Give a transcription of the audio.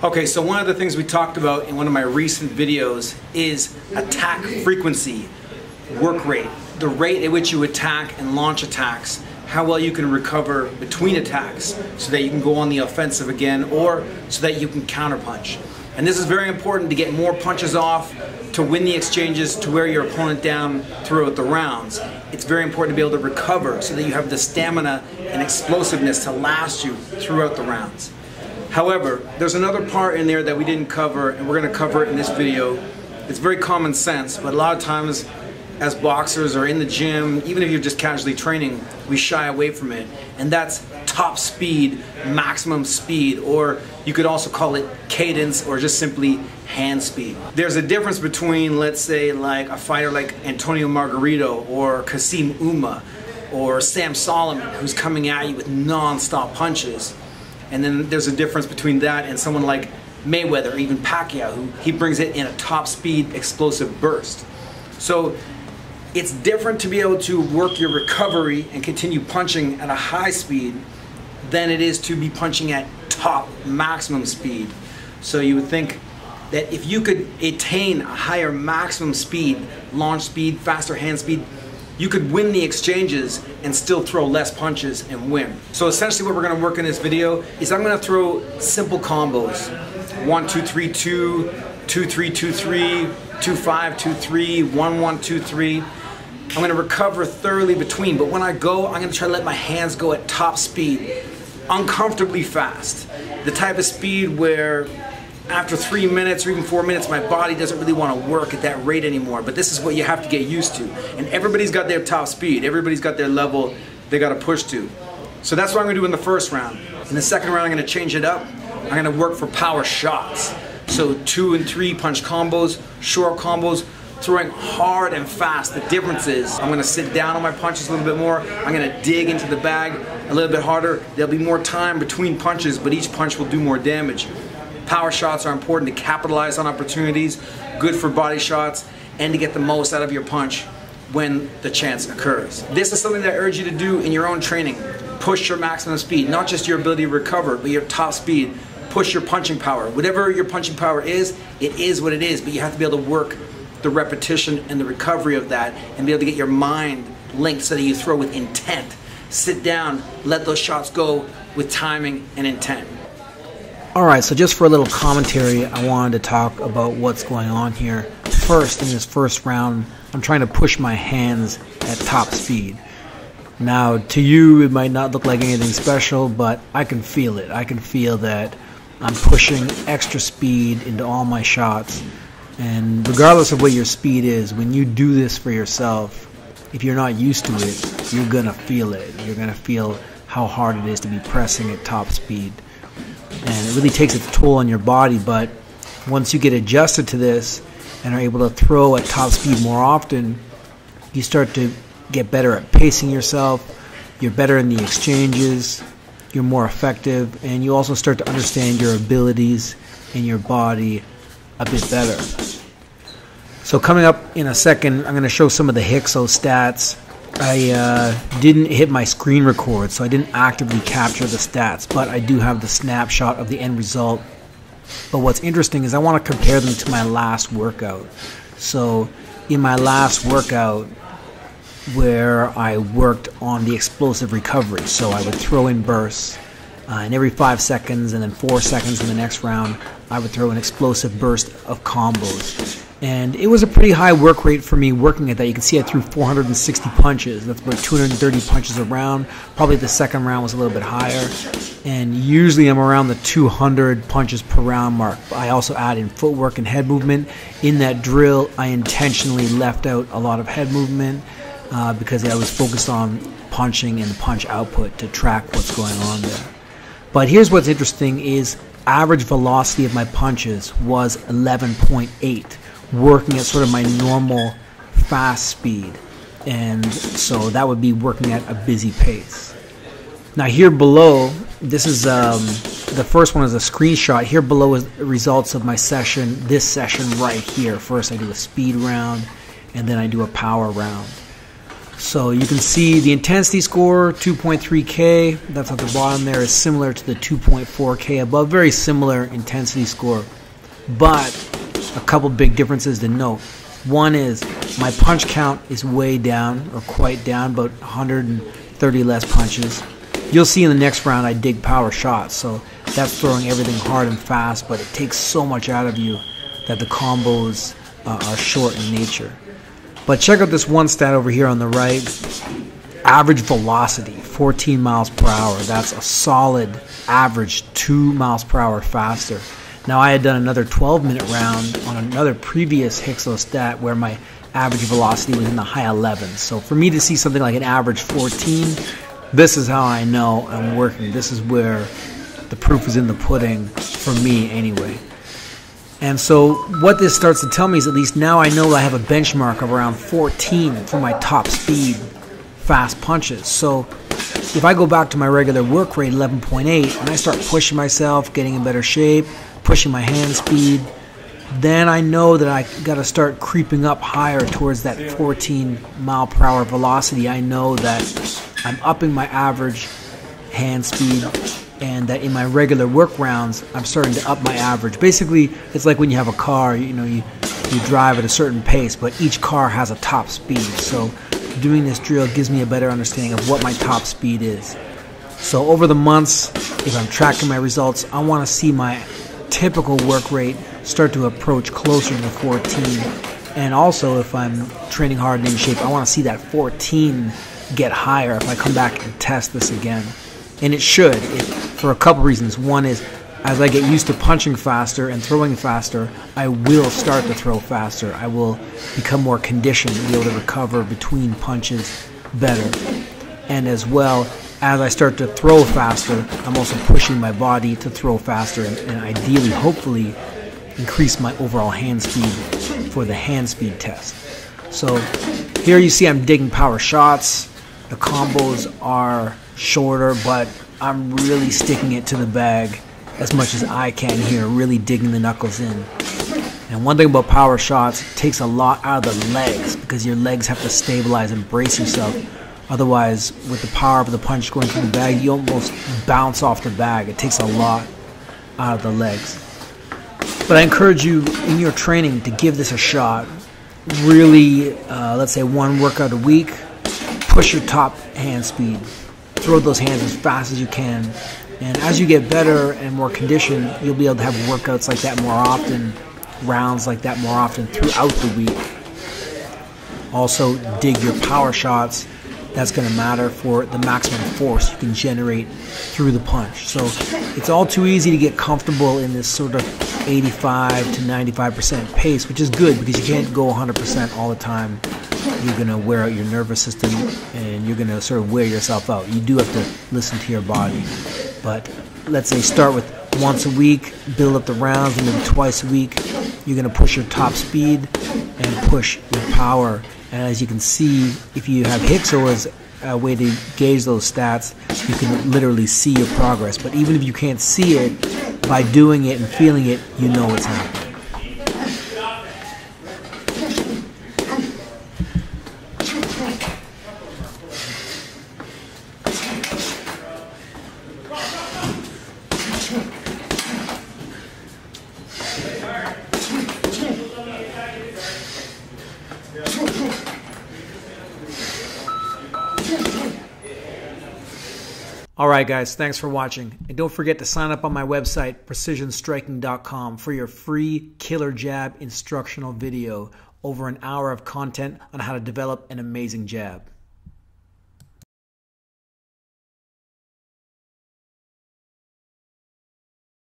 Okay, so one of the things we talked about in one of my recent videos is attack frequency, work rate, the rate at which you attack and launch attacks, how well you can recover between attacks so that you can go on the offensive again or so that you can counterpunch. And this is very important to get more punches off, to win the exchanges, to wear your opponent down throughout the rounds. It's very important to be able to recover so that you have the stamina and explosiveness to last you throughout the rounds. However, there's another part in there that we didn't cover, and we're going to cover it in this video. It's very common sense, but a lot of times as boxers or in the gym, even if you're just casually training, we shy away from it. And that's top speed, maximum speed, or you could also call it cadence or just simply hand speed. There's a difference between, let's say, like a fighter like Antonio Margarito or Kasim Uma or Sam Solomon, who's coming at you with non-stop punches. And then there's a difference between that and someone like Mayweather or even Pacquiao, who he brings it in a top speed explosive burst. So it's different to be able to work your recovery and continue punching at a high speed than it is to be punching at top maximum speed. So you would think that if you could attain a higher maximum speed, launch speed, faster hand speed, you could win the exchanges and still throw less punches and win. So essentially what we're gonna work in this video is I'm gonna throw simple combos. 1, 2, 3, 2, 2, 3, 2, 3, 2, 5, 2, 3, 1, 1, 2, 3. I'm gonna recover thoroughly between, but when I go, I'm gonna try to let my hands go at top speed, uncomfortably fast. The type of speed where after 3 minutes or even 4 minutes, my body doesn't really want to work at that rate anymore. But this is what you have to get used to. And everybody's got their top speed. Everybody's got their level they got to push to. So that's what I'm going to do in the first round. In the second round, I'm going to change it up. I'm going to work for power shots. So 2 and 3 punch combos, short combos, throwing hard and fast. The difference is I'm going to sit down on my punches a little bit more. I'm going to dig into the bag a little bit harder. There'll be more time between punches, but each punch will do more damage. Power shots are important to capitalize on opportunities, good for body shots, and to get the most out of your punch when the chance occurs. This is something that I urge you to do in your own training. Push your maximum speed, not just your ability to recover, but your top speed. Push your punching power. Whatever your punching power is, it is what it is, but you have to be able to work the repetition and the recovery of that and be able to get your mind linked so that you throw with intent. Sit down, let those shots go with timing and intent. Alright, so just for a little commentary, I wanted to talk about what's going on here. First, in this first round, I'm trying to push my hands at top speed. Now, to you, it might not look like anything special, but I can feel it. I can feel that I'm pushing extra speed into all my shots. And regardless of what your speed is, when you do this for yourself, if you're not used to it, you're going to feel it. You're going to feel how hard it is to be pressing at top speed. And it really takes its toll on your body, but once you get adjusted to this and are able to throw at top speed more often, you start to get better at pacing yourself, you're better in the exchanges, you're more effective, and you also start to understand your abilities and your body a bit better. So coming up in a second, I'm going to show some of the Hixo stats. I didn't hit my screen record, so I didn't actively capture the stats, but I do have the snapshot of the end result. But what's interesting is I want to compare them to my last workout. So in my last workout, where I worked on the explosive recovery, so I would throw in bursts, and every 5 seconds and then 4 seconds in the next round, I would throw an explosive burst of combos. And it was a pretty high work rate for me working at that. You can see I threw 460 punches. That's about 230 punches a round. Probably the second round was a little bit higher. And usually I'm around the 200 punches per round mark. I also add in footwork and head movement. In that drill, I intentionally left out a lot of head movement because I was focused on punching and the punch output to track what's going on there. But here's what's interesting is average velocity of my punches was 11.8. working at sort of my normal fast speed, and so that would be working at a busy pace. Now here below, this is the first one is a screenshot. Here below is the results of my session, this session right here. First I do a speed round and then I do a power round. So you can see the intensity score, 2.3K. That's at the bottom there, is similar to the 2.4K above. Very similar intensity score. But a couple big differences to note. One is my punch count is way down, or quite down, about 130 less punches. You'll see in the next round I dig power shots, so that's throwing everything hard and fast, but it takes so much out of you that the combos are short in nature. But check out this one stat over here on the right. Average velocity, 14 miles per hour. That's a solid average 2 miles per hour faster. Now, I had done another 12-minute round on another previous Hixo stat where my average velocity was in the high 11s. So for me to see something like an average 14, this is how I know I'm working. This is where the proof is in the pudding, for me anyway. And so what this starts to tell me is at least now I know I have a benchmark of around 14 for my top speed fast punches. So if I go back to my regular work rate, 11.8, and I start pushing myself, getting in better shape, pushing my hand speed, then I know that I got to start creeping up higher towards that 14 mile per hour velocity. I know that I'm upping my average hand speed, and that in my regular work rounds, I'm starting to up my average. Basically, it's like when you have a car, you drive at a certain pace, but each car has a top speed. So doing this drill gives me a better understanding of what my top speed is. So over the months, if I'm tracking my results, I want to see my typical work rate start to approach closer to 14. And also, if I'm training hard and in shape, I want to see that 14 get higher if I come back and test this again. And it should, for a couple reasons. One is, as I get used to punching faster and throwing faster, I will start to throw faster. I will become more conditioned and be able to recover between punches better. And as well, as I start to throw faster, I'm also pushing my body to throw faster and ideally, hopefully, increase my overall hand speed for the hand speed test. So here you see I'm digging power shots. The combos are shorter, but I'm really sticking it to the bag as much as I can here, really digging the knuckles in. And one thing about power shots, it takes a lot out of the legs because your legs have to stabilize and brace yourself. Otherwise, with the power of the punch going through the bag, you almost bounce off the bag. It takes a lot out of the legs. But I encourage you in your training to give this a shot. Really, let's say one workout a week. Push your top hand speed. Throw those hands as fast as you can. And as you get better and more conditioned, you'll be able to have workouts like that more often, rounds like that more often throughout the week. Also, dig your power shots. That's going to matter for the maximum force you can generate through the punch. So it's all too easy to get comfortable in this sort of 85 to 95% pace, which is good because you can't go 100% all the time. You're going to wear out your nervous system and you're going to sort of wear yourself out. You do have to listen to your body. But let's say start with once a week, build up the rounds, and then twice a week. You're going to push your top speed and push your power. And as you can see, if you have Hixo as a way to gauge those stats, you can literally see your progress. But even if you can't see it, by doing it and feeling it, you know what's happening. Alright guys, thanks for watching. And don't forget to sign up on my website, precisionstriking.com, for your free killer jab instructional video. Over an hour of content on how to develop an amazing jab.